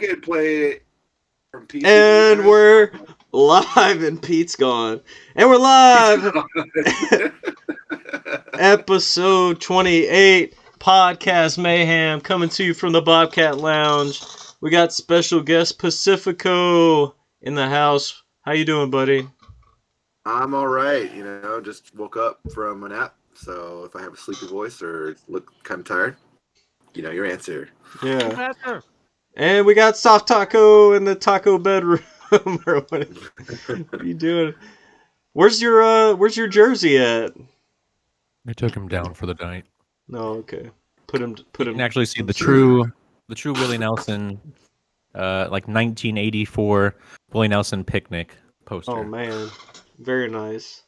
could play it from PC. And we're live, and Pete's gone. And we're live! Episode 28, Podcast Mayhem, coming to you from the Bobcat Lounge. We got special guest Pacifico in the house. How you doing, buddy? I'm all right. Just woke up from a nap. So if I have a sleepy voice or look kind of tired, you know your answer. Yeah. And we got Soft Taco in the taco bedroom. Or what are you doing? Where's your jersey at? I took him down for the night. No, okay. Put him. You can actually see the true Willie Nelson, like 1984 Willie Nelson picnic poster. Oh man, very nice,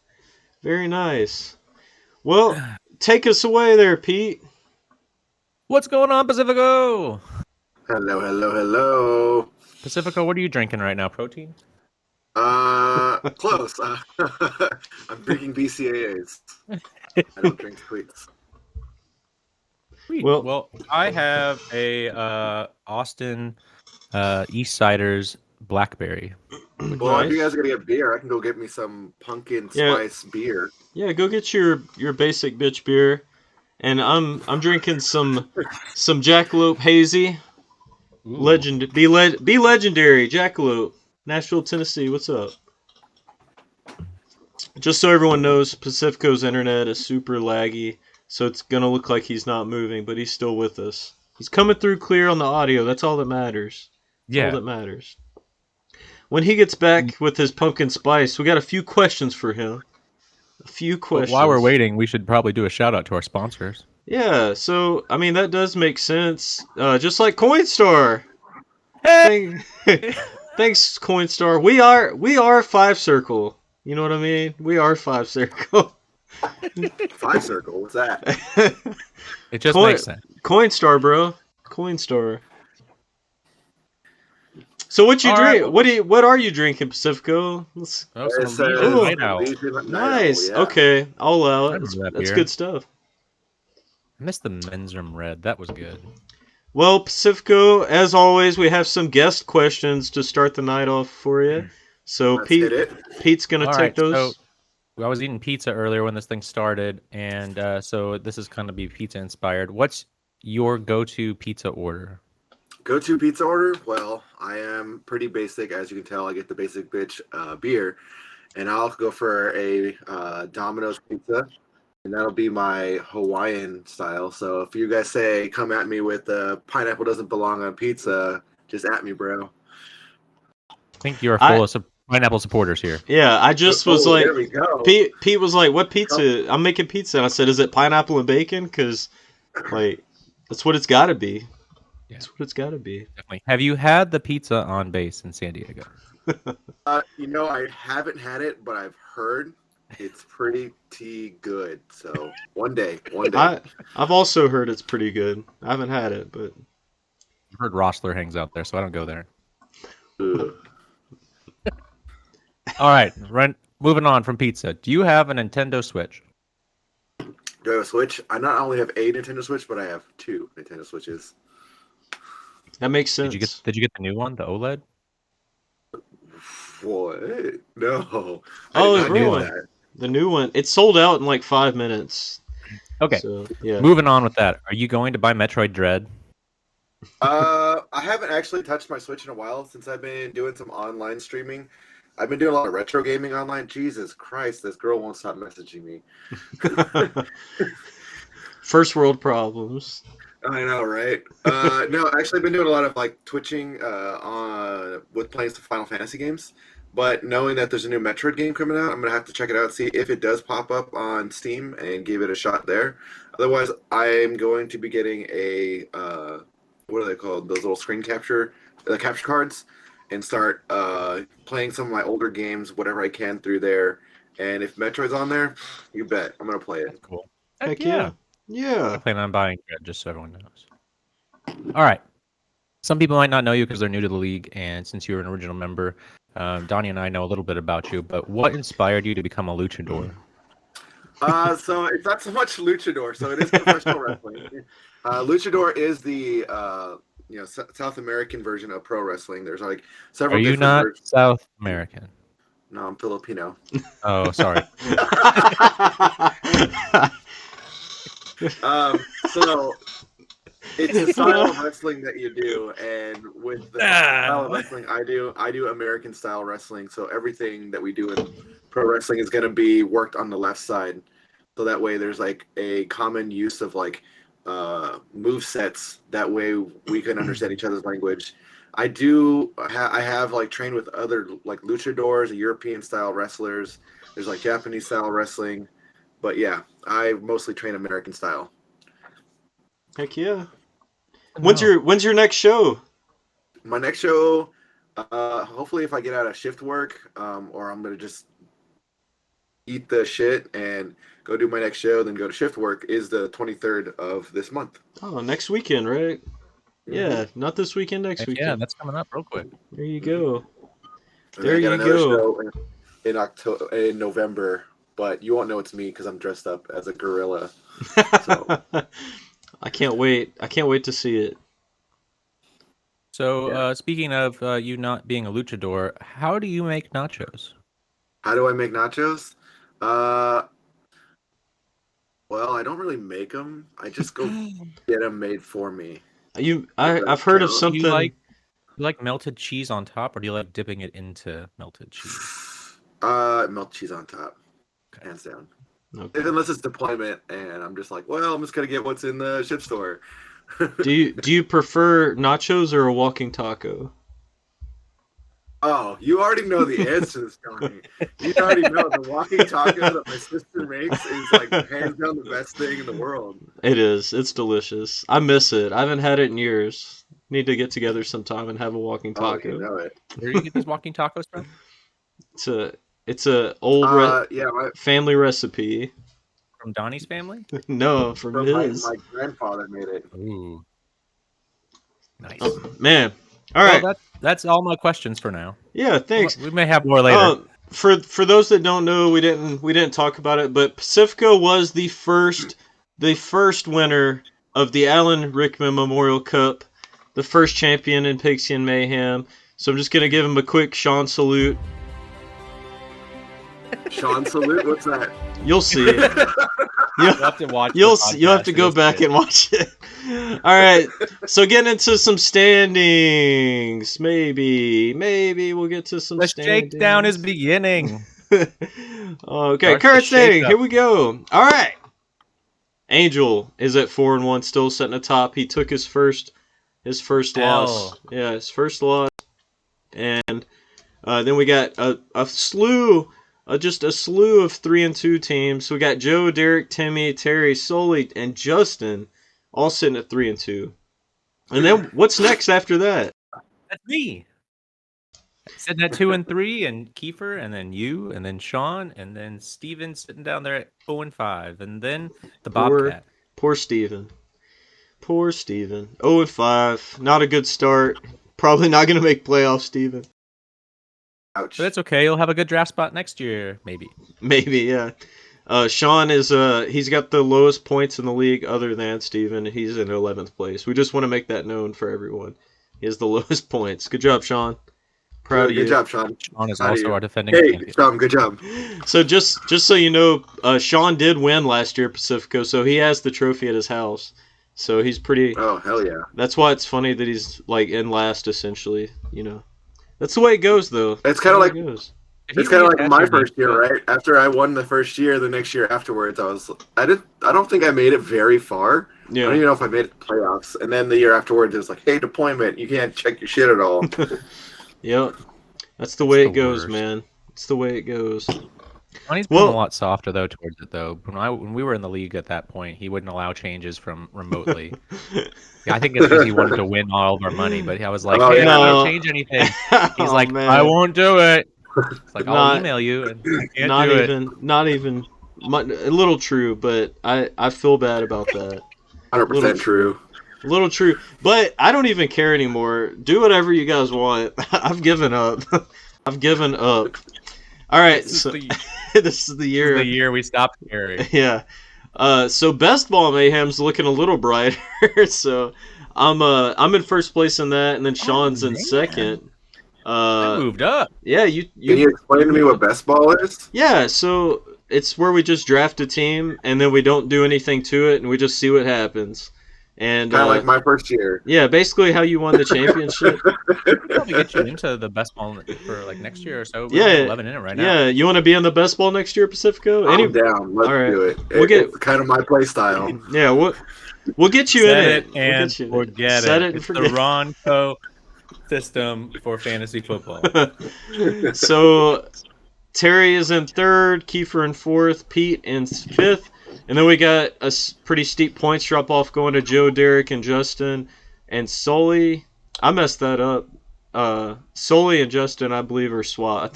very nice. Well, take us away there, Pete. What's going on, Pacifico? Hello. Pacifico, what are you drinking right now? Protein? Close. I'm drinking BCAAs. I don't drink sweets. Sweet. Well, I have a Austin East Ciders Blackberry. Well, if you guys are gonna get beer, I can go get me some pumpkin spice beer. Yeah, go get your basic bitch beer, and I'm drinking some Jackalope Hazy. Ooh. Be legendary, Jackalope, Nashville, Tennessee. What's up? Just so everyone knows, Pacifico's internet is super laggy, so it's gonna look like he's not moving, but he's still with us. He's coming through clear on the audio. That's all that matters. All that matters. When he gets back with his pumpkin spice, we got a few questions for him. But while we're waiting, we should probably do a shout out to our sponsors. Yeah, so I mean that does make sense. Just like Coinstar. Hey! Thanks, Coinstar. We are Five Circle. You know what I mean? We are Five Circle. Five Circle. What's that? It just makes sense. Coinstar, bro. Coinstar. So what you drink? Right. What are you drinking, Pacifico? Nice. Yeah. Okay, I'll allow it. That's good stuff. I missed the Men's-Room Red. That was good. Well, Pacifico, as always, we have some guest questions to start the night off for you. So Pete's gonna take those. So I was eating pizza earlier when this thing started, and so this is going to be pizza inspired. What's your go-to pizza order? Go-to pizza order? Well, I am pretty basic. As you can tell, I get the basic bitch beer. And I'll go for a Domino's pizza. And that'll be my Hawaiian style. So if you guys say, come at me with pineapple doesn't belong on pizza, just at me, bro. I think you're full of pineapple supporters here. Yeah, I just was like, there we go. Pete was like, what pizza? I'm making pizza. And I said, is it pineapple and bacon? Because, like, that's what it's got to be. Yeah. That's what it's got to be. Definitely. Have you had the pizza on base in San Diego? I haven't had it, but I've heard it's pretty good. So one day. I've also heard it's pretty good. I haven't had it, but I've heard Rossler hangs out there, so I don't go there. All right, moving on from pizza. Do you have a Nintendo Switch? Do I have a Switch? I not only have a Nintendo Switch, but I have 2 Nintendo Switches. That makes sense. Did you get the new one, the OLED? What? No. Oh, the new one. The new one. It sold out in like 5 minutes. Okay. So, yeah. Moving on with that. Are you going to buy Metroid Dread? I haven't actually touched my Switch in a while since I've been doing some online streaming. I've been doing a lot of retro gaming online. Jesus Christ, this girl won't stop messaging me. First world problems. I know, right? No, actually, I've been doing a lot of like twitching with playing some Final Fantasy games. But knowing that there's a new Metroid game coming out, I'm gonna have to check it out, see if it does pop up on Steam, and give it a shot there. Otherwise, I'm going to be getting a what are they called? Those little screen capture cards, and start playing some of my older games, whatever I can through there. And if Metroid's on there, you bet I'm gonna play it. That's cool. Heck yeah. I plan on buying it, just so everyone knows. All right. Some people might not know you because they're new to the league, and since you're an original member, Donnie and I know a little bit about you, but what inspired you to become a luchador? So it's not so much luchador, so it is professional wrestling. Luchador is the South American version of pro wrestling. There's like Are several you different not versions. South American? No, I'm Filipino. Oh, sorry. So it's a style of wrestling that you do, and with the style of wrestling I do American style wrestling. So everything that we do in pro wrestling is going to be worked on the left side. So that way there's like a common use of like move sets. That way we can understand each other's language. I have like trained with other like luchadors, European style wrestlers. There's like Japanese style wrestling, but yeah, I mostly train American style. Heck yeah. When's your next show? My next show, hopefully if I get out of shift work, or I'm gonna just eat the shit and go do my next show, then go to shift work, is the 23rd of this month. Oh, next weekend, right? Yeah, not this weekend, next weekend. Yeah, that's coming up real quick. There you go. And there you go. In October, in November, but you won't know it's me because I'm dressed up as a gorilla. So. I can't wait. I can't wait to see it. So, speaking of you not being a luchador, how do you make nachos? How do I make nachos? Well, I don't really make them. I just go get them made for me. I've heard of something. Do you like melted cheese on top, or do you like dipping it into melted cheese? Melted cheese on top, hands down. Okay. Unless it's deployment, and I'm just like, well, I'm just gonna get what's in the ship store. Do you prefer nachos or a walking taco? Oh, you already know the answers, Tony. You already know the walking taco that my sister makes is like hands down the best thing in the world. It is. It's delicious. I miss it. I haven't had it in years. Need to get together sometime and have a walking taco. You know it. Where do you get these walking tacos from? It's a old family recipe. From Donnie's family? No, from his. My grandfather made it. Ooh. Nice. Oh, man. All right. Well, that's all my questions for now. Yeah, thanks. We may have more later. For those that don't know, we didn't talk about it, but Pacifico was the first winner of the Alan Rickman Memorial Cup, the first champion in Pigskin Mayhem. So I'm just gonna give him a quick Sean salute. Sean salute? What's that? You'll see it. You'll have to watch. You'll have to go back and watch it. All right. So getting into some standings. Maybe we'll get to some standings. The shakedown is beginning. Okay, current standing. Here we go. All right. Angel is at 4-1, still sitting atop. He took his first loss. Yeah, his first loss. And then we got a slew. Just a slew of 3-2 teams. So we got Joe, Derek, Timmy, Terry, Sully, and Justin all sitting at 3-2. And then what's next after that? That's me. Sitting at 2-3, and Kiefer, and then you, and then Sean, and then Steven sitting down there at 0-5, and then the Bobcat. Poor Steven. Poor Steven. 0-5. Not a good start. Probably not going to make playoffs, Steven. Ouch. But that's okay. You'll have a good draft spot next year, maybe. Maybe, yeah. Sean is he's got the lowest points in the league other than Steven. He's in 11th place. We just want to make that known for everyone. He has the lowest points. Good job, Sean. Proud of you. Good job, Sean. Sean is also our defending champion. Good job. So just so you know, Sean did win last year at Pacifico, so he has the trophy at his house. So he's pretty. Oh, hell yeah. That's why it's funny that he's like in last, essentially. You know, that's the way it goes, though. It's kind of like it's kind of like my first year, right? After I won the first year, the next year afterwards, I don't think I made it very far. Yeah. I don't even know if I made it to playoffs. And then the year afterwards, it was like, hey, deployment, you can't check your shit at all. Yep. That's the way it goes, man. It's the way it goes. He's been a lot softer though towards it though. When we were in the league at that point, he wouldn't allow changes from remotely. Yeah, I think it's because he wanted to win all of our money, but I was like, "Hey, I don't change anything." He's like, man. "I won't do it." It's like, I'll email you, and I can't do it. Not even a little true, but I feel bad about that. 100% true. A little true, but I don't even care anymore. Do whatever you guys want. I've given up. I've given up. All right, this is the year. This is the year we stopped caring. Yeah. So Best Ball Mayhem's looking a little brighter. So I'm in first place in that, and then Sean's in man. second. I moved up. Yeah, Can you explain to me what best ball is? Yeah, so it's where we just draft a team and then we don't do anything to it and we just see what happens. And Kind of like my first year. yeah, basically how you won the championship. We'll probably get you into the best ball for like next year or so. We're Yeah, 11 in it right now. Yeah, you want to be on the best ball next year, Pacifico? I'm down. Let's do it. It's kind of my play style. Yeah, we'll get you in it. And we'll forget Set it. it and It's forget the Ronco system for fantasy football. So Terry is in third, Kiefer in fourth, Pete in fifth, and then we got a pretty steep points drop off going to Joe, Derek, and Justin, and Sully. I messed that up. Sully and Justin, I believe, are swap. I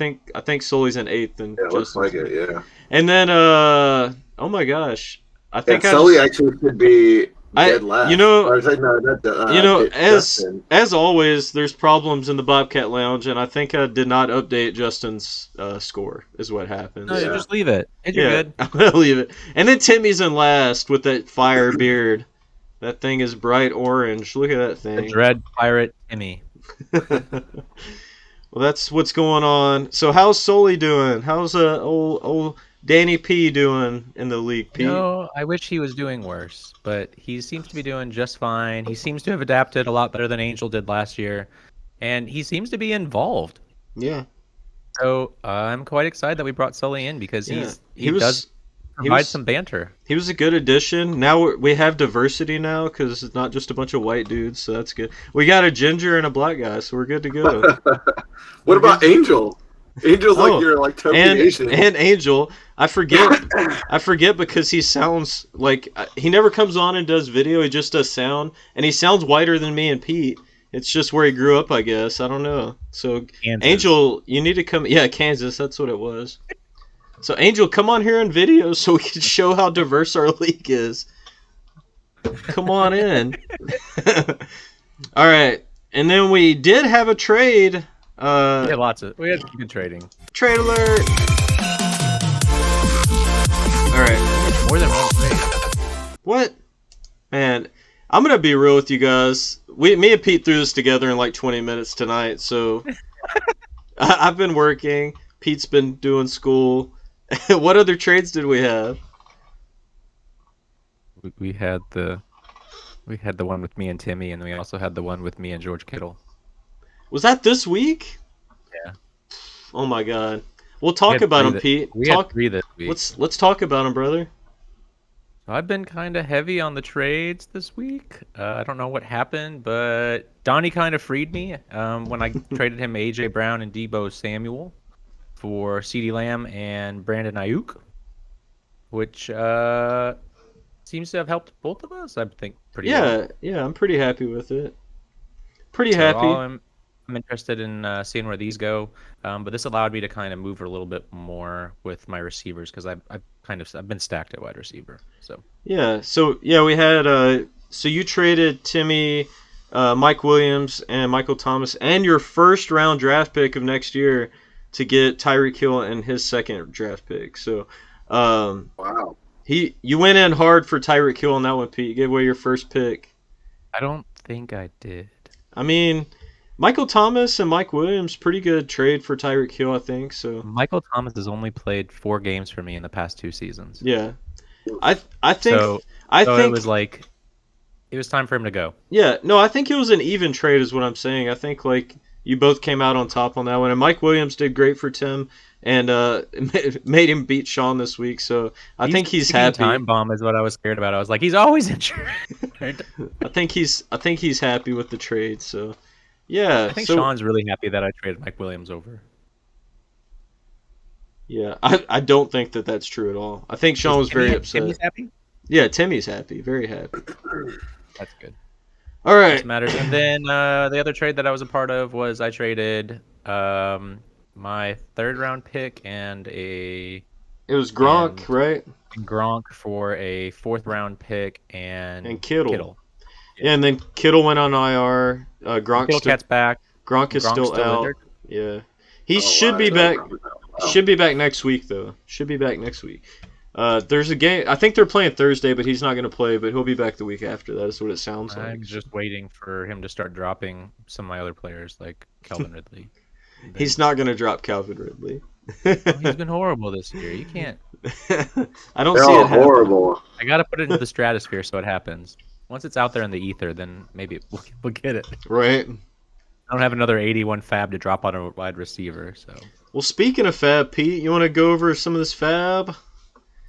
think Sully's in eighth, and Yeah, looks like it. Yeah. And then oh my gosh, I think Sully actually could be dead last. As always, there's problems in the Bobcat Lounge, and I think I did not update Justin's score. Is what happened. No, just leave it. You're good. I'm gonna leave it. And then Timmy's in last with that fire beard. That thing is bright orange. Look at that thing. The Dread Pirate Timmy. Well, that's what's going on. So how's Sully doing? How's old Danny P doing in the league, Pete? No, I wish he was doing worse, but he seems to be doing just fine. He seems to have adapted a lot better than Angel did last year, and he seems to be involved. Yeah. So I'm quite excited that we brought Sully in because he does He provide was, some banter. He was a good addition. Now we have diversity now because it's not just a bunch of white dudes, so that's good. We got a ginger and a black guy, so we're good to go. What about Angel? Angel's like your like Asian. And Angel, I forget because he sounds like he never comes on and does video. He just does sound, and he sounds whiter than me and Pete. It's just where he grew up, I guess. I don't know. So Kansas. Angel, you need to come. Yeah, Kansas. That's what it was. So Angel, come on here on video so we can show how diverse our league is. Come on in. All right, and then we did have a trade. We had good trading. Trade alert! All right. More than one trade. What? Man, I'm gonna be real with you guys. Me and Pete threw this together in like 20 minutes tonight. So I've been working. Pete's been doing school. What other trades did we have? We had the one with me and Timmy, and we also had the one with me and George Kittle. Was that this week? Yeah. Oh my God. We'll talk about him, Pete. We had 3 this week. Let's talk about him, brother. I've been kind of heavy on the trades this week. I don't know what happened, but Donnie kind of freed me when I traded him A.J. Brown and Deebo Samuel for CeeDee Lamb and Brandon Ayuk, which seems to have helped both of us, I think, pretty well. Yeah, I'm pretty happy with it. Pretty happy. I'm interested in seeing where these go, but this allowed me to kind of move a little bit more with my receivers because I've been stacked at wide receiver. So we had so you traded Timmy, Mike Williams, and Michael Thomas, and your first round draft pick of next year to get Tyreek Hill and his second draft pick. So wow. You went in hard for Tyreek Hill on that one, Pete. You gave away your first pick. I don't think I did. I mean, Michael Thomas and Mike Williams, pretty good trade for Tyreek Hill, I think. So Michael Thomas has only played 4 games for me in the past 2 seasons. Yeah, I think it was like it was time for him to go. Yeah, no, I think it was an even trade, is what I'm saying. I think like you both came out on top on that one, and Mike Williams did great for Tim and made him beat Sean this week. So I think he's happy. Time bomb is what I was scared about. I was like, he's always injured. I think he's happy with the trade. So. Yeah, I think Sean's really happy that I traded Mike Williams over. Yeah, I don't think that that's true at all. I think Sean was very upset. Timmy's happy? Yeah, Timmy's happy, very happy. That's good. All right. That matters. And then the other trade that I was a part of was I traded my 3rd round pick and It was Gronk, right? Gronk for a 4th round pick and Kittle. Yeah, and then Kittle went on IR. Cat's back. Gronk is still out. Injured. Yeah, he should be back. Should be back next week though. Should be back next week. There's a game. I think they're playing Thursday, but he's not going to play. But he'll be back the week after. That is what it sounds like. I'm just waiting for him to start dropping some of my other players, like Calvin Ridley. He's not going to drop Calvin Ridley. He's been horrible this year. You can't. I don't They're see all it happen. horrible. I got to put it into the stratosphere so it happens. Once it's out there in the ether, then maybe we'll get it. Right. I don't have another 81 fab to drop on a wide receiver, so. Well, speaking of fab, Pete, you want to go over some of this fab?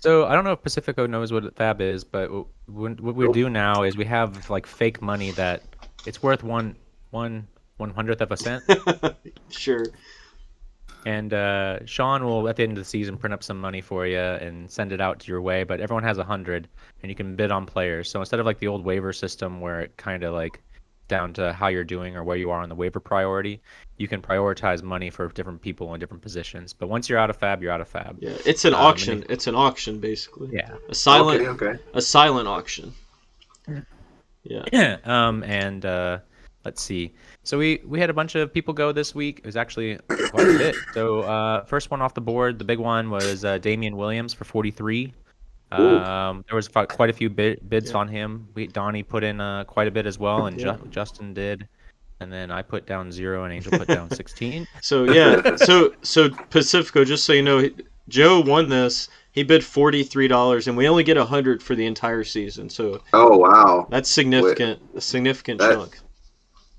So I don't know if Pacifico knows what fab is, but what we do now is we have like fake money that it's worth one 1/100th of a cent. Sure. And Sean will, at the end of the season, print up some money for you and send it out to your way. But everyone has 100, and you can bid on players. So instead of like the old waiver system where it kind of like down to how you're doing or where you are on the waiver priority, you can prioritize money for different people in different positions. But once you're out of fab, you're out of fab. Yeah, it's an auction. It's an auction, basically. Yeah. A silent, Okay. a silent auction. Yeah. And let's see. So we had a bunch of people go this week. It was actually quite a bit. So first one off the board, the big one was Damian Williams for 43. There was quite a few bids on him. Donnie put in quite a bit as well, and Justin did. And then I put down 0, and Angel put down 16. So yeah, so Pacifico, just so you know, Joe won this. He bid $43, and we only get 100 for the entire season. So wow, that's significant. A significant chunk.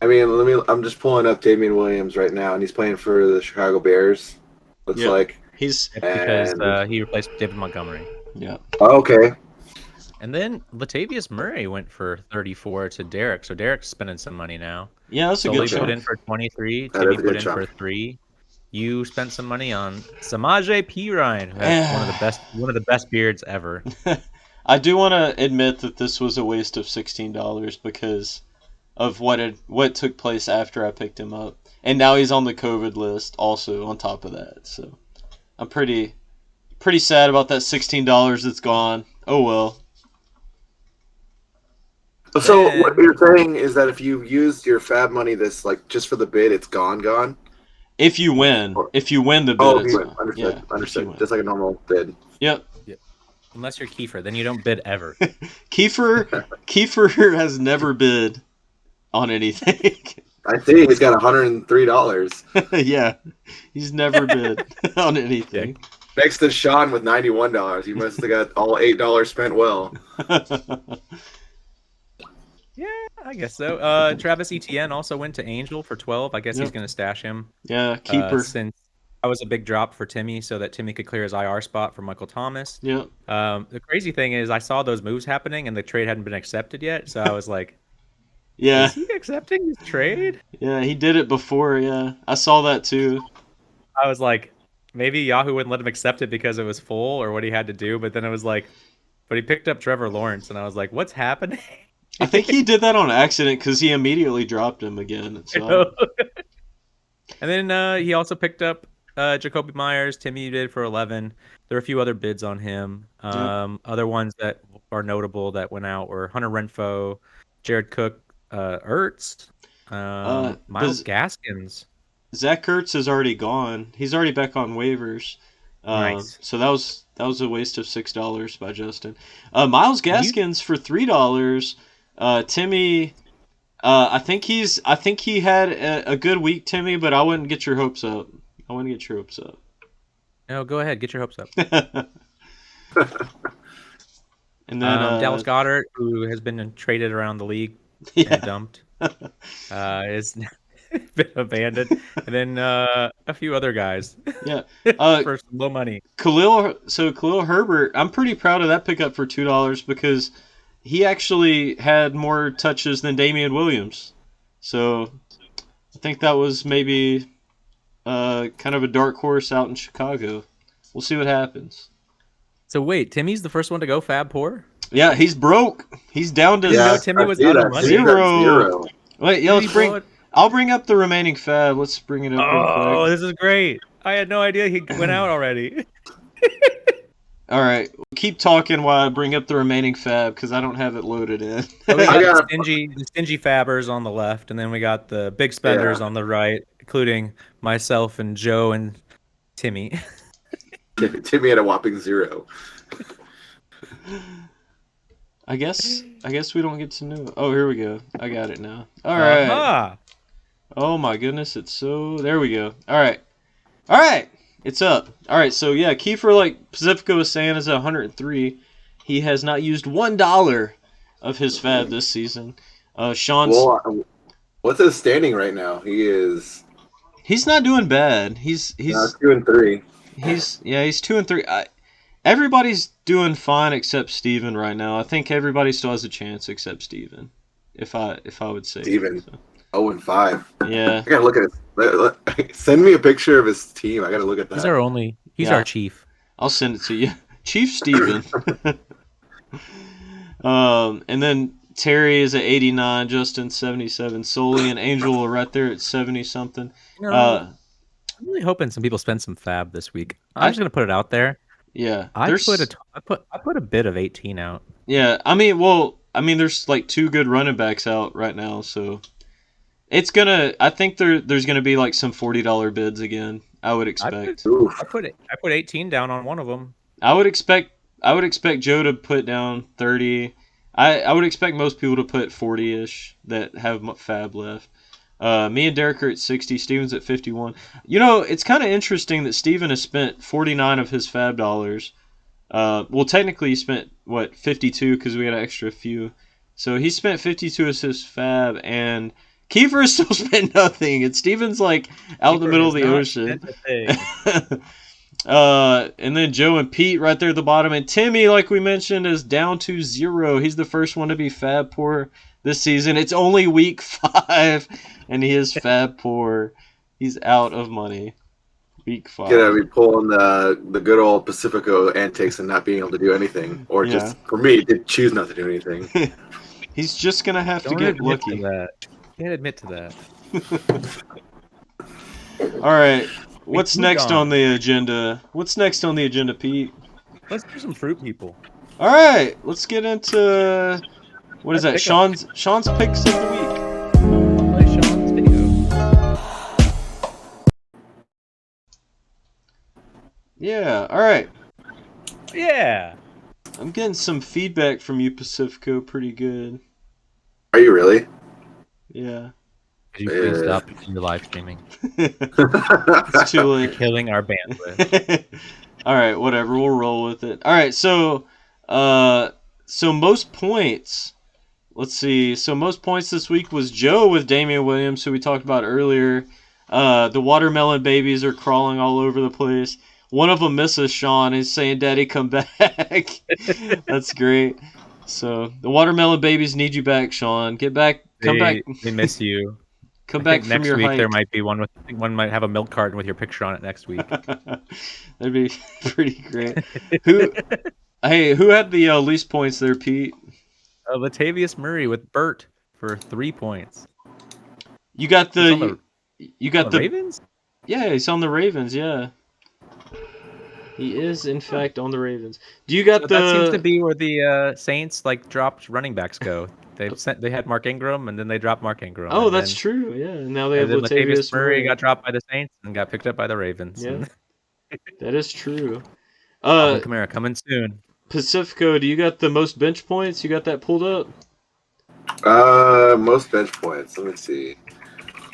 I mean, I'm just pulling up Damian Williams right now, and he's playing for the Chicago Bears. Looks like he's because he replaced David Montgomery. Yeah. Oh, okay. And then Latavius Murray went for 34 to Derek, so Derek's spending some money now. Yeah, that's a good Sully put in for 23. Timmy put in for 3. You spent some money on Samaje Perine, who has one of the best beards ever. I do want to admit that this was a waste of $16 because of what took place after I picked him up, and now he's on the COVID list also on top of that. So I'm pretty sad about that $16 that's gone. Oh well. So what you're saying is that if you used your fab money this like just for the bid, it's gone? If you win the bid, it's gone. Understood. Just like a normal bid. Yep. Unless you're Kiefer, then you don't bid ever. Kiefer has never bid on anything. I see he's got $103. Yeah, he's never bid on anything. Next to Sean with $91. He must have got all $8 spent well. Yeah, I guess so. Travis Etienne also went to Angel for 12. I guess he's going to stash him. Yeah, keeper. Since I was a big drop for Timmy so that Timmy could clear his IR spot for Michael Thomas. Yeah. The crazy thing is I saw those moves happening and the trade hadn't been accepted yet. So I was like, yeah. Is he accepting his trade? Yeah, he did it before. Yeah, I saw that too. I was like, maybe Yahoo wouldn't let him accept it because it was full or what he had to do. But then it was like, but he picked up Trevor Lawrence and I was like, what's happening? I think he did that on accident because he immediately dropped him again. So. And then he also picked up Jacoby Myers. Timmy did for 11. There were a few other bids on him. Other ones that are notable that went out were Hunter Renfrow, Jared Cook, Ertz, Miles Gaskins. Zach Ertz is already gone. He's already back on waivers. Nice. So that was a waste of $6 by Justin. Miles Gaskins for $3. Timmy, I think he had a good week, Timmy, but I wouldn't get your hopes up. No, go ahead, get your hopes up. And then Dallas Goedert, who has been traded around the league and dumped, is been abandoned. And then a few other guys. Yeah. For some low money. Khalil Herbert, I'm pretty proud of that pickup for $2 because he actually had more touches than Damian Williams. So I think that was maybe kind of a dark horse out in Chicago. We'll see what happens. So wait, Timmy's the first one to go fab poor? Yeah, he's broke. He's down to Timmy was out of money. Zero. Wait, yeah, I'll bring up the remaining fab. Let's bring it up real quick. Oh, this is great. I had no idea he went out already. All right, keep talking while I bring up the remaining fab because I don't have it loaded in. So we got the stingy fabbers on the left, and then we got the big spenders on the right, including myself and Joe and Timmy. Timmy had a whopping 0. I guess we don't get to know. Oh, here we go. I got it now. All right. Uh-huh. Oh my goodness, it's so. There we go. All right. It's up. All right. So yeah, Kiefer, like Pacifico was saying, is at 103. He has not used $1 of his fab this season. Sean's. Well, what's his standing right now? He's not doing bad. He's 2-3. He's 2-3. Everybody's doing fine except Steven right now. I think everybody still has a chance except Steven. If I would say Steven. so. 0-5. Yeah. I gotta look at it. Send me a picture of his team. I gotta look at that. He's our chief. I'll send it to you. Chief Steven. And then Terry is at 89, Justin 77, Sully and Angel are right there at 70 something. I'm really hoping some people spend some fab this week. I'm just gonna put it out there. Yeah, I put a bid of 18 out. Yeah, I mean, there's like 2 good running backs out right now, so it's gonna. I think there's gonna be like some $40 bids again. I would expect. I put 18 down on one of them. I would expect Joe to put down 30. I would expect most people to put 40-ish that have fab left. Me and Derek are at 60. Steven's at 51. You know, it's kind of interesting that Steven has spent 49 of his fab dollars. Well, technically he spent, 52 because we had an extra few. So he spent 52 as his fab, and Kiefer has still spent nothing. And Steven's like out in the middle of the ocean. And then Joe and Pete right there at the bottom. And Timmy, like we mentioned, is down to 0. He's the first one to be fab poor this season. It's only week 5, and he is fab poor. He's out of money. Week 5. Gonna be pulling the good old Pacifico antics and not being able to do anything, or just for me, to choose not to do anything. He's just gonna have to get lucky. Can't admit to that. All right. What's next on the agenda? Pete? Let's do some fruit people. All right. Let's get into what is that? Sean's picks of the week. Play Sean's video. Yeah. All right. Yeah. I'm getting some feedback from you, Pacifico. Pretty good. Are you really? Yeah. Could you please stop your live streaming? It's too late. You're killing our bandwidth. All right, whatever. We'll roll with it. All right, so most points. Let's see. So most points this week was Joe with Damian Williams, who we talked about earlier. The watermelon babies are crawling all over the place. One of them misses Sean. He's saying, "Daddy, come back." That's great. So the watermelon babies need you back, Sean. Get back. Come back. They miss you. Come back from next your week. hike. There might be one might have a milk carton with your picture on it next week. That'd be pretty great. Who had the least points there, Pete? Latavius Murray with Burt for 3 points. You got the Ravens? Yeah, he's on the Ravens. Yeah, he is in fact on the Ravens. Do you got That seems to be where the Saints dropped running backs go. They had Mark Ingram, and then they dropped Mark Ingram. Oh, that's true. Yeah, and now they have Latavius Murray got dropped by the Saints and got picked up by the Ravens. Yeah, that is true. Kamara coming soon. Pacifico, do you got the most bench points? You got that pulled up? Most bench points. Let me see.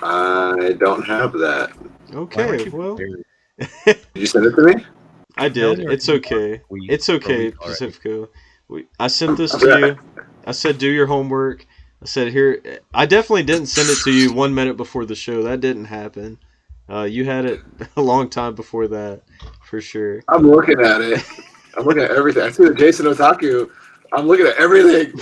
I don't have that. Okay, well. Did you send it to me? I did. It's okay. It's okay, Pacifico. I sent this to you. I said, do your homework. I said, here. I definitely didn't send it to you 1 minute before the show. That didn't happen. You had it a long time before that, for sure. I'm looking at it. I'm looking at everything. I see the Jason Otaku. I'm looking at everything.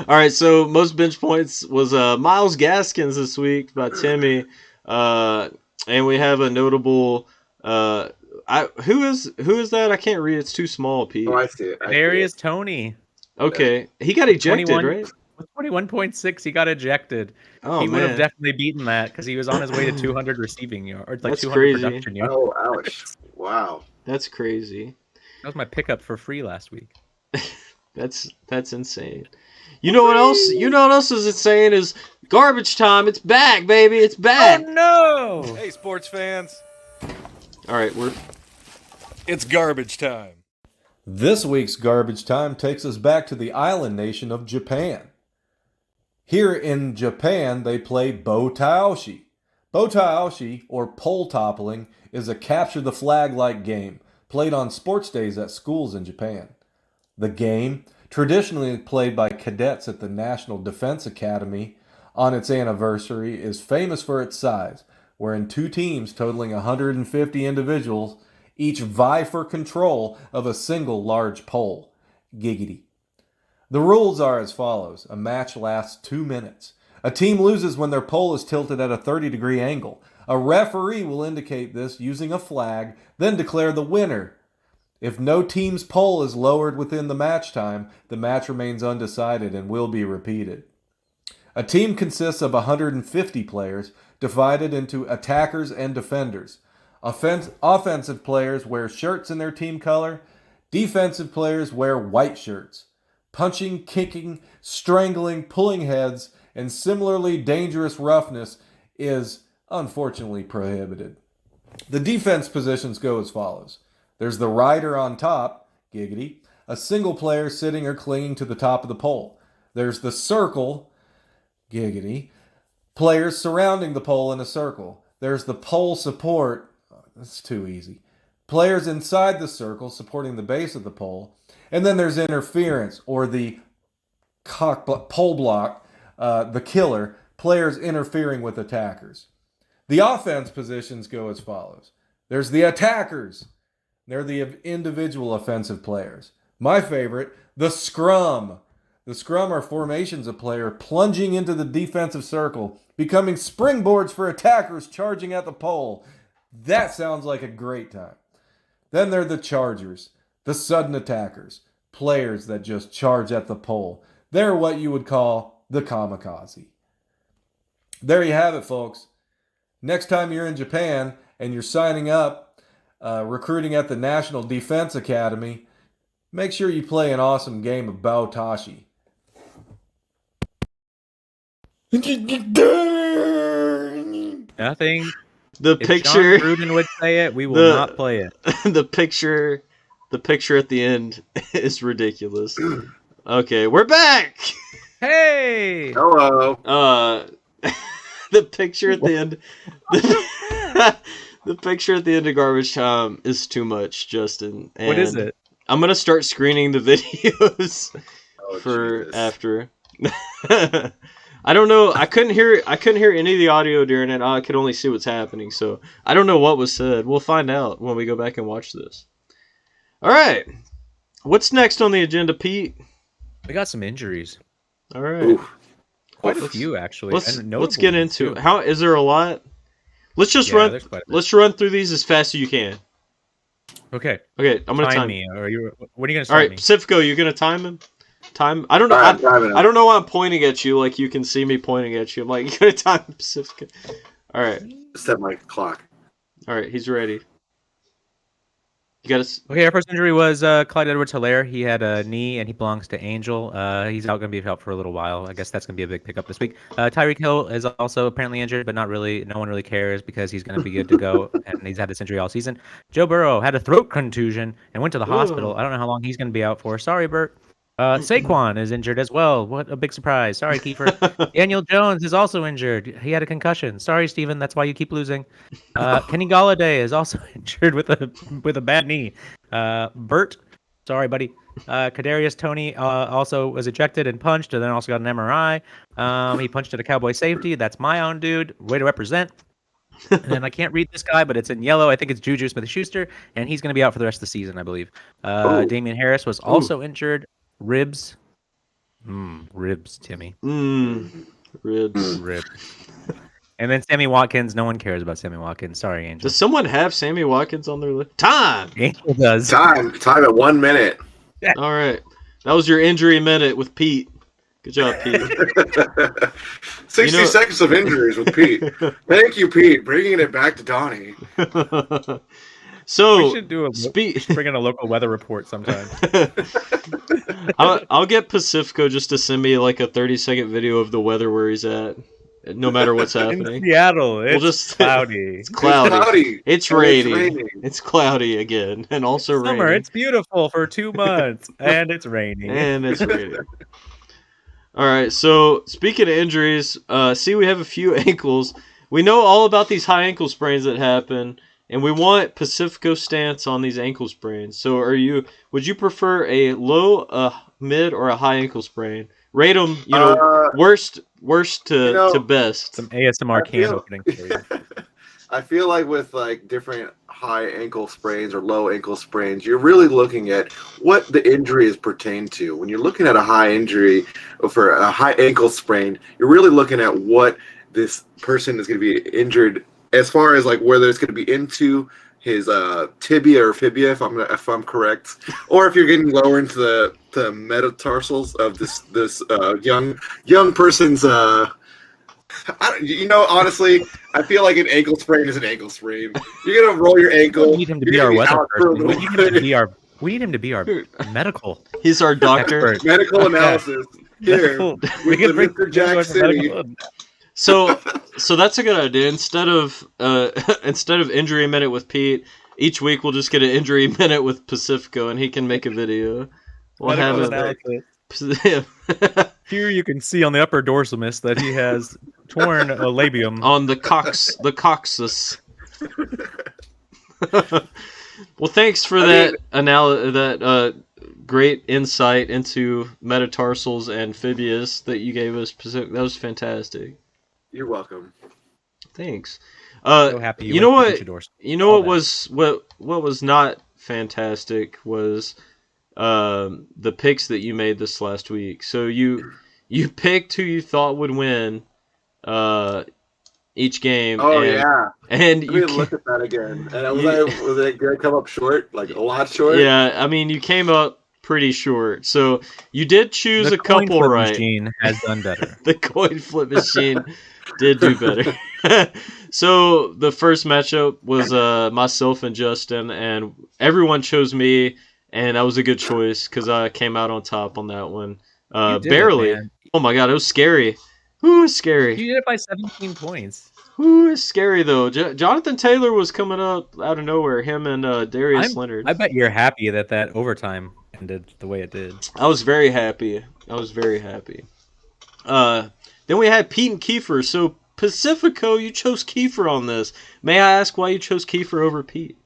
All right, so most bench points was Miles Gaskins this week by Timmy. And we have a notable... who is that? I can't read. It's too small, Pete. Oh, I see it. Darius Toney. Okay, he got ejected, right? With 21.6, he got ejected. Oh, he man. would have definitely beaten that because he was on his way to 200 receiving yards, That's 200 crazy. production yards. Oh, ouch! Wow. That's crazy. That was my pickup for free last week. That's insane. You know what else? You know what else is insane is garbage time. It's back, baby. It's back. Oh no! Hey, sports fans. All right, It's garbage time. This week's Garbage Time takes us back to the island nation of Japan. Here in Japan, they play Botaoshi. Botaoshi, or pole toppling, is a capture the flag-like game played on sports days at schools in Japan. The game, traditionally played by cadets at the National Defense Academy on its anniversary, is famous for its size, wherein two teams totaling 150 individuals each vie for control of a single large pole. Giggity. The rules are as follows. A match lasts 2 minutes. A team loses when their pole is tilted at a 30-degree angle. A referee will indicate this using a flag, then declare the winner. If no team's pole is lowered within the match time, the match remains undecided and will be repeated. A team consists of 150 players, divided into attackers and defenders. Offensive players wear shirts in their team color. Defensive players wear white shirts. Punching, kicking, strangling, pulling heads, and similarly dangerous roughness is unfortunately prohibited. The defense positions go as follows. There's the rider on top, giggity, a single player sitting or clinging to the top of the pole. There's the circle, giggity, players surrounding the pole in a circle. There's the pole support. That's too easy. Players inside the circle supporting the base of the pole. And then there's interference, or the pole block, the killer, players interfering with attackers. The offense positions go as follows. There's the attackers. They're the individual offensive players. My favorite, the scrum. The scrum are formations of players plunging into the defensive circle, becoming springboards for attackers charging at the pole. That sounds like a great time. Then there are the chargers, the sudden attackers, players that just charge at the pole. They're what you would call the kamikaze. There you have it, folks. Next time you're in Japan and you're signing up, recruiting at the National Defense Academy, make sure you play an awesome game of Baotashi. Nothing. The If picture. John Gruden would say it, we will not play it. The picture at the end is ridiculous. Okay, we're back. Hey! Hello. The picture at the end. The picture at the end of Garbage Time is too much, Justin. And What is it? I'm gonna start screening the videos for Jesus. after. I don't know. I couldn't hear any of the audio during it. I could only see what's happening, so I don't know what was said. We'll find out when we go back and watch this. All right. What's next on the agenda, Pete? We got some injuries. All right. Oof. Quite a few, actually. Let's get into it. How is there a lot? Let's just run. there's quite a bit. Let's run through these as fast as you can. Okay. Okay, I'm gonna time me. Or what are you gonna All start right, me? Pacifico, you're gonna time him. I don't know. Alright, I'm timing him. I don't know why I'm pointing at you like you can see me pointing at you. I'm like, you gotta time Pacifico. All right. Set my clock. All right, he's ready. You got to. Okay, our first injury was Clyde Edwards-Helaire. He had a knee, and he belongs to Angel. He's out going to be out for a little while. I guess that's going to be a big pickup this week. Tyreek Hill is also apparently injured, but not really. No one really cares because he's going to be good to go, and he's had this injury all season. Joe Burrow had a throat contusion and went to the hospital. I don't know how long he's going to be out for. Sorry, Bert. Saquon is injured as well. What a big surprise. Sorry, Kiefer. Daniel Jones is also injured. He had a concussion. Sorry, Steven. That's why you keep losing. Kenny Galladay is also injured with a bad knee. Bert, sorry, buddy. Kadarius Toney also was ejected and punched, and then also got an MRI. He punched at a Cowboy safety. That's my own dude. Way to represent. And I can't read this guy, but it's in yellow. I think it's Juju Smith-Schuster, and he's going to be out for the rest of the season, I believe. Damian Harris was also injured. Ribs. Ribs, Timmy. Ribs. And then Sammy Watkins. No one cares about Sammy Watkins. Sorry, Angel. Does someone have Sammy Watkins on their list? Time! Angel does. Time at 1 minute. All right. That was your injury minute with Pete. Good job, Pete. 60 seconds of injuries with Pete. Thank you, Pete. Bringing it back to Donnie. So we should bring in a local weather report sometime. I'll get Pacifico just to send me like a 30-second video of the weather where he's at, no matter what's In happening. Seattle, it's just cloudy. It's cloudy. cloudy. It's And it's raining. raining. It's cloudy again, and also Summer, raining. it's beautiful for 2 months, and it's raining. And it's raining. All right. So speaking of injuries, see, we have a few ankles. We know all about these high ankle sprains that happen, and we want Pacifico's stance on these ankle sprains. So, would you prefer a low, a mid, or a high ankle sprain? Rate them, worst to best. Some ASMR can opening for you. I feel like with like different high ankle sprains or low ankle sprains, you're really looking at what the injury is pertained to. When you're looking at a high injury or for a high ankle sprain, you're really looking at what this person is going to be injured as far as like whether it's going to be into his tibia or fibia, if I'm correct, or if you're getting lower into the metatarsals of this young person's. Honestly, I feel like an ankle sprain is an ankle sprain. You're gonna roll your ankle. We need him to be our weather person. We need him to be our medical. He's our doctor. Expert. Medical analysis. Here, We can bring Mr. Jack City. So that's a good idea. Instead of injury minute with Pete, each week we'll just get an injury minute with Pacifico, and he can make a video. We'll have analysis. Here you can see on the upper dorsamus that he has torn a labium on the coccyx. Well, thanks for that great insight into metatarsals and fibias that you gave us. That was fantastic. You're welcome. Thanks. So happy you know what? What was not fantastic was the picks that you made this last week. So you picked who you thought would win each game. Oh, and you look at that again. And was it going to come up short, like a lot short? Yeah, I mean you came up pretty short. So you did choose a couple right. The coin flip machine has done better. The coin flip machine did do better. So the first matchup was myself and Justin, and everyone chose me. And that was a good choice because I came out on top on that one. Barely. Oh my god, it was scary. Who is scary? You did it by 17 points. Who is scary though? Jonathan Taylor was coming up out of nowhere. Him and Darius Leonard. I bet you're happy that overtime ended the way it did. I was very happy. Then we had Pete and Kiefer. So Pacifico, you chose Kiefer on this. May I ask why you chose Kiefer over Pete?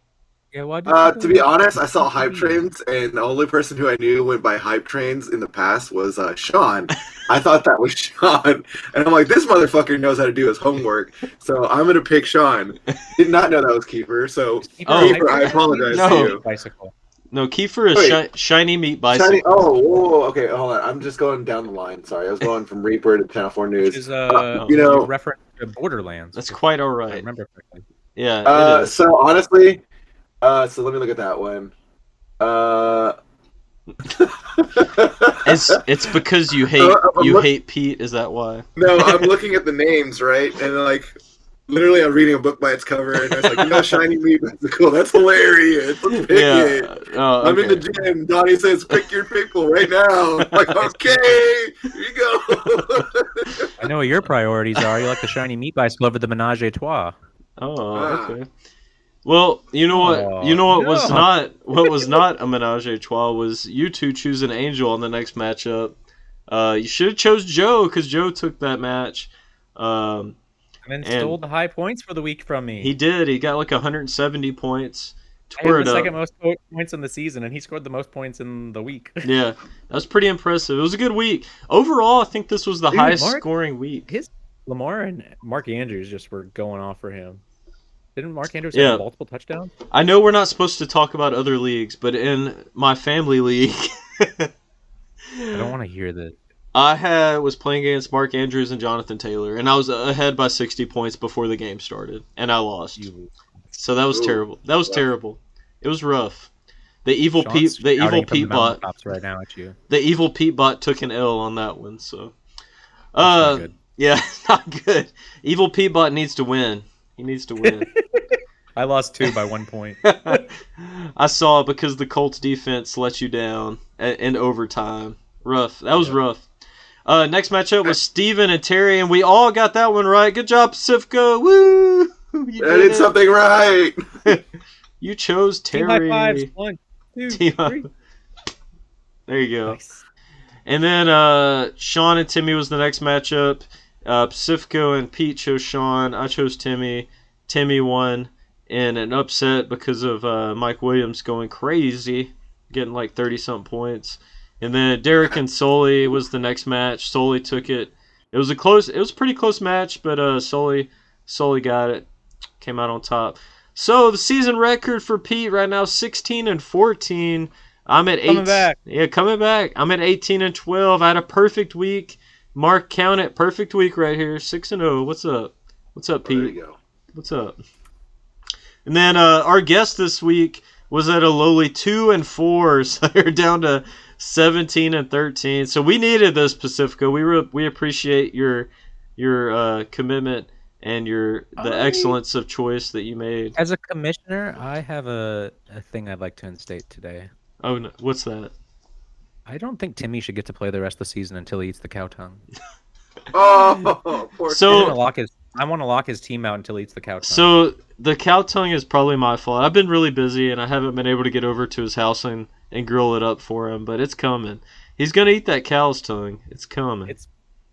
Yeah, why to be honest, I saw hype trains, and the only person who I knew went by hype trains in the past was Sean. I thought that was Sean, and I'm like, this motherfucker knows how to do his homework, so I'm gonna pick Sean. Did not know that was Kiefer, so Kiefer, I apologize to you. Bicycle. No, Kiefer is shiny meat bicycle. Okay, hold on. I'm just going down the line. Sorry, I was going from Reaper to Channel 4 News. Which is reference to Borderlands. That's quite all right. I remember correctly. Yeah. So honestly. So let me look at that one. It's because you hate Pete. Is that why? No, I'm looking at the names, right? And like, literally, I'm reading a book by its cover, and it's like, shiny meat bicycle. That's hilarious. Let's pick it. Oh, I'm in the gym. Donnie says, "Pick your people right now." I'm like, okay, here you go. I know what your priorities are. You like the shiny meat bicycle over the Menage a Trois. Oh, okay. Well, you know what? What was not a menage a trois was you two choose an angel on the next matchup. You should have chose Joe because Joe took that match. And stole the high points for the week from me. He did. He got like 170 points. I had the second most points in the season, and he scored the most points in the week. Yeah, that was pretty impressive. It was a good week. Overall, I think this was the highest scoring week. Lamar and Mark Andrews just were going off for him. Didn't Mark Andrews have multiple touchdowns? I know we're not supposed to talk about other leagues, but in my family league... I don't want to hear this. I was playing against Mark Andrews and Jonathan Taylor, and I was ahead by 60 points before the game started, and I lost. So that was terrible. That was terrible. It was rough. The evil Pete bot right now at you. The evil Pete bot took an L on that one, so not good. Yeah, not good. Evil Pete bot needs to win. He needs to win. I lost 2 by 1 point. I saw it because the Colts defense let you down in overtime. Rough. That was rough. Next matchup was Steven and Terry, and we all got that one right. Good job, Pacifico. Woo! You I did something right. You chose Terry. Team high fives. 1, 2, 3. There you go. Nice. And then Sean and Timmy was the next matchup. Pacifico and Pete chose Sean. I chose Timmy. Timmy won in an upset because of Mike Williams going crazy, getting like 30-something points. And then Derek and Sully was the next match. Sully took it. It was a pretty close match, but Sully got it. Came out on top. So the season record for Pete right now, 16-14. I'm at 8. Coming back. Yeah, coming back. I'm at 18-12. I had a perfect week. Mark, count it. Perfect week right here. 6-0. What's up? What's up, Pete? There you go. What's up? And then our guest this week was at a lowly 2-4, so they're down to 17-13. So we needed this, Pacifico. We appreciate your commitment and the excellence of choice that you made. As a commissioner, I have a thing I'd like to instate today. Oh, no, what's that? I don't think Timmy should get to play the rest of the season until he eats the cow tongue. Oh, poor So- I want to lock his team out until he eats the cow tongue. So the cow tongue is probably my fault. I've been really busy and I haven't been able to get over to his house and grill it up for him, but it's coming. He's gonna eat that cow's tongue. It's coming.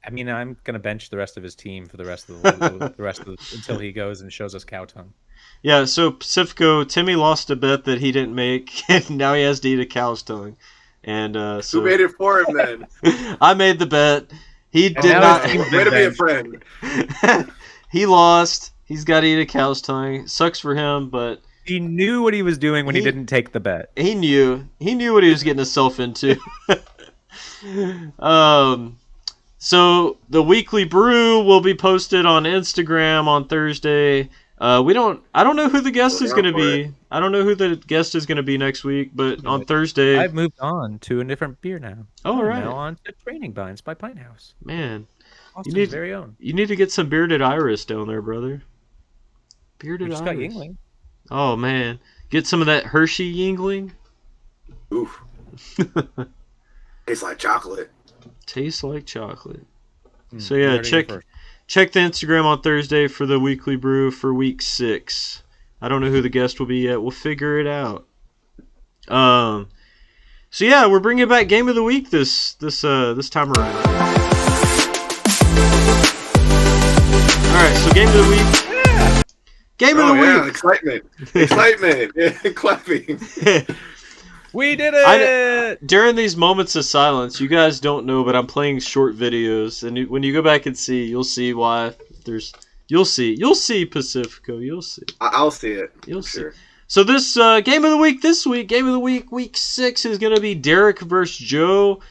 I'm gonna bench the rest of his team for the rest of the until he goes and shows us cow tongue. Yeah. So Pacifico, Timmy lost a bet that he didn't make, and now he has to eat a cow's tongue. And so Who made it for him then? I made the bet. He did now not. his team's Way to be a benched. friend. He lost. He's got to eat a cow's tongue. Sucks for him, but He knew what he was doing when he didn't take the bet. he knew what he was getting himself into. So the weekly brew will be posted on Instagram on Thursday. I don't know who the guest is going to be. I don't know who the guest is going to be next week, but on Thursday. I've moved on to a different beer now. Oh, I'm right. now on to Training Vines by Pine House. Man, Austin's very own. you need to get some bearded iris down there, brother. Bearded We just iris. got Yingling. Oh man, get some of that Hershey Yingling. Oof. Tastes like chocolate. Tastes like chocolate. So you yeah, heard it here first. check the Instagram on Thursday for the weekly brew for week 6. I don't know who the guest will be yet. We'll figure it out. So yeah, we're bringing back game of the week this time around. All right, so game of the week. Game of the week. Excitement. Yeah, clapping. We did it! During these moments of silence, you guys don't know, but I'm playing short videos, and when you go back and see, you'll see why. You'll see Pacifico. You'll see. I'll see it. You'll see. Sure. So this game of the week this week, game of the week 6 is going to be Derek versus Joe.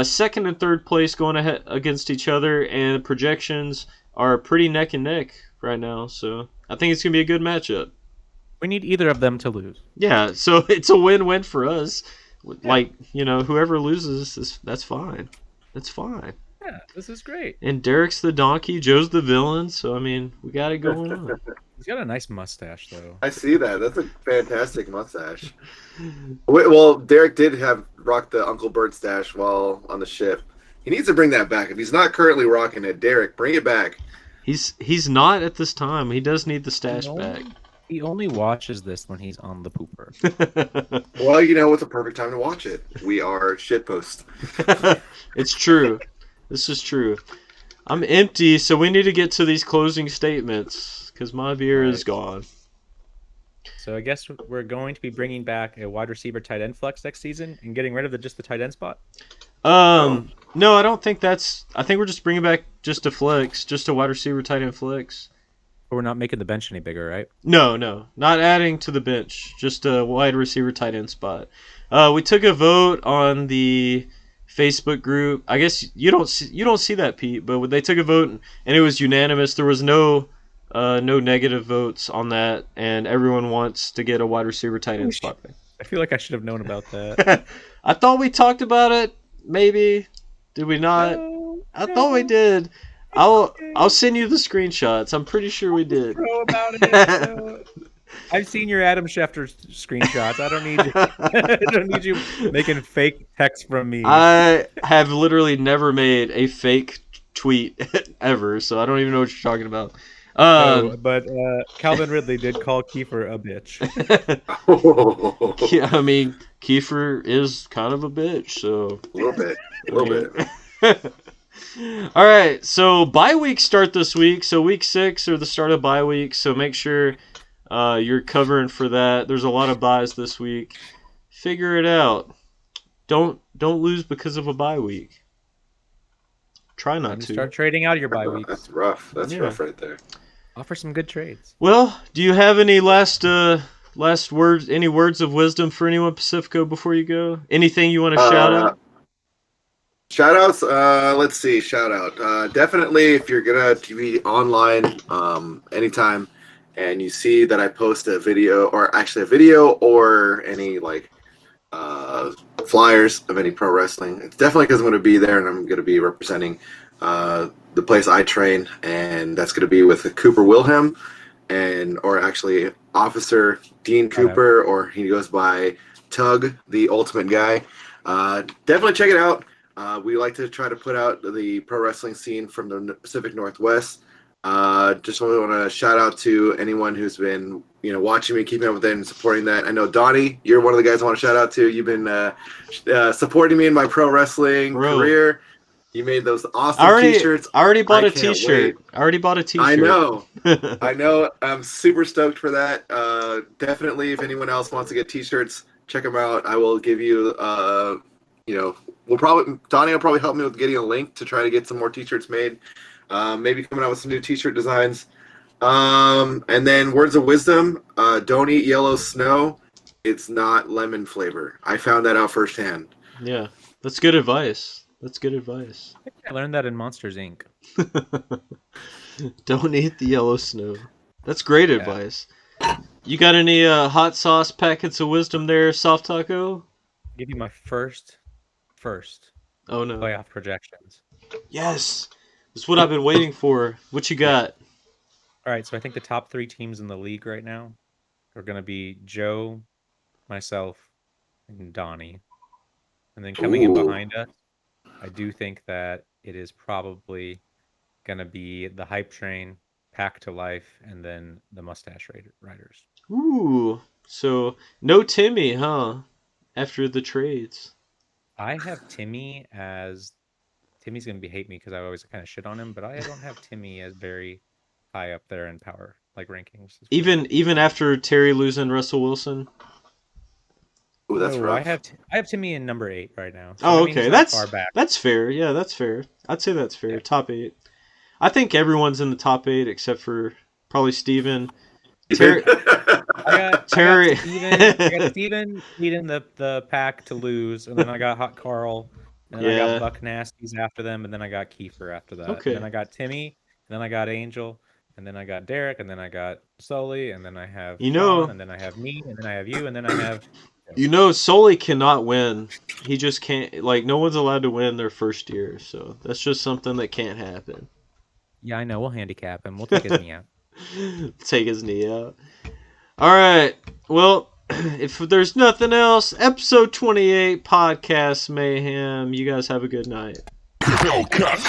Second and third place going ahead against each other, and projections are pretty neck and neck right now. So I think it's going to be a good matchup. We need either of them to lose. Yeah, so it's a win-win for us. Like, whoever loses, that's fine. That's fine. Yeah, this is great. And Derek's the donkey, Joe's the villain, so, I mean, we got it going on. He's got a nice mustache, though. I see that. That's a fantastic mustache. Well, Derek did rock the Uncle Bert stash while on the ship. He needs to bring that back. If he's not currently rocking it, Derek, bring it back. He's not at this time. He does need the stash back. He only watches this when he's on the pooper. Well, it's a perfect time to watch it. We are shitpost. It's true. This is true. I'm empty, so we need to get to these closing statements because my beer is gone. So I guess we're going to be bringing back a wide receiver tight end flex next season and getting rid of just the tight end spot. No, I don't think that's. I think we're just bringing back just a flex, just a wide receiver tight end flex. But we're not making the bench any bigger, right? No, not adding to the bench. Just a wide receiver tight end spot. We took a vote on the Facebook group. I guess you don't see that, Pete, but they took a vote and it was unanimous. There was no negative votes on that, and everyone wants to get a wide receiver tight end spot back. I feel like I should have known about that. I thought we talked about it. Maybe did we not? No, I thought we did. I'll send you the screenshots. I'm pretty sure we did. Pro about it. I've seen your Adam Schefter screenshots. I don't need you. I don't need you making fake text from me. I have literally never made a fake tweet ever, so I don't even know what you're talking about. But Calvin Ridley did call Kiefer a bitch. Yeah, I mean, Kiefer is kind of a bitch, so A little bit. All right, so bye weeks start this week. So week 6 or the start of bye week. So make sure you're covering for that. There's a lot of buys this week. Figure it out. Don't lose because of a bye week. Try not to. Start trading out of your bye week. That's rough. That's rough right there. Offer some good trades. Well, do you have any last words? Any words of wisdom for anyone, Pacifico, before you go? Anything you want to shout out? Shout outs, let's see, shout out. Definitely if you're gonna be online anytime and you see that I post a video or any like flyers of any pro wrestling, it's definitely because I'm gonna be there and I'm gonna be representing the place I train, and that's gonna be with Cooper Wilhelm or actually Officer Dean Cooper, or he goes by Tug, the Ultimate Guy. Definitely check it out. We like to try to put out the pro wrestling scene from the Pacific Northwest. Just really want to shout out to anyone who's been, watching me, keeping up with it, and supporting that. I know Donnie, you're one of the guys I want to shout out to. You've been supporting me in my pro wrestling career. You made those awesome T-shirts. I already bought a T-shirt. I know. I know. I'm super stoked for that. Definitely, if anyone else wants to get T-shirts, check them out. I will give you. Donnie will probably help me with getting a link to try to get some more T-shirts made. Maybe coming out with some new T-shirt designs. And then words of wisdom: don't eat yellow snow. It's not lemon flavor. I found that out firsthand. Yeah, that's good advice. I learned that in Monsters, Inc. Don't eat the yellow snow. That's great advice. You got any hot sauce packets of wisdom there, Soft Taco? I'll give you my first playoff projections. Yes, that's what I've been waiting for. What you got? All right, so I think the top 3 teams in the league right now are going to be Joe, myself, and Donnie. And then coming in behind us, I do think that it is probably going to be the Hype Train, Pack to Life, and then the Mustache Riders. Ooh, so no Timmy, huh? After the trades. I have Timmy as... Timmy's going to hate me because I always kind of shit on him, but I don't have Timmy as very high up there in power, like rankings. Even after Terry losing Russell Wilson? Ooh, that's rough. I have Timmy in number 8 right now. So okay. That's fair. Yeah, that's fair. I'd say that's fair. Yeah. Top 8. I think everyone's in the top 8 except for probably Steven. I got Steven leading the pack to lose, and then I got Hot Carl, and then I got Buck Nasties after them, and then I got Kiefer after that. Okay. And then I got Timmy, and then I got Angel, and then I got Derek, and then I got Sully, and then I have Sean, and then I have me, and then I have you, and then I have... Sully cannot win. He just can't. Like, no one's allowed to win their first year, so that's just something that can't happen. Yeah, I know. We'll handicap him. We'll take his knee out. Take his knee out. All right. Well, if there's nothing else, episode 28, Podcast Mayhem. You guys have a good night. Hellcat.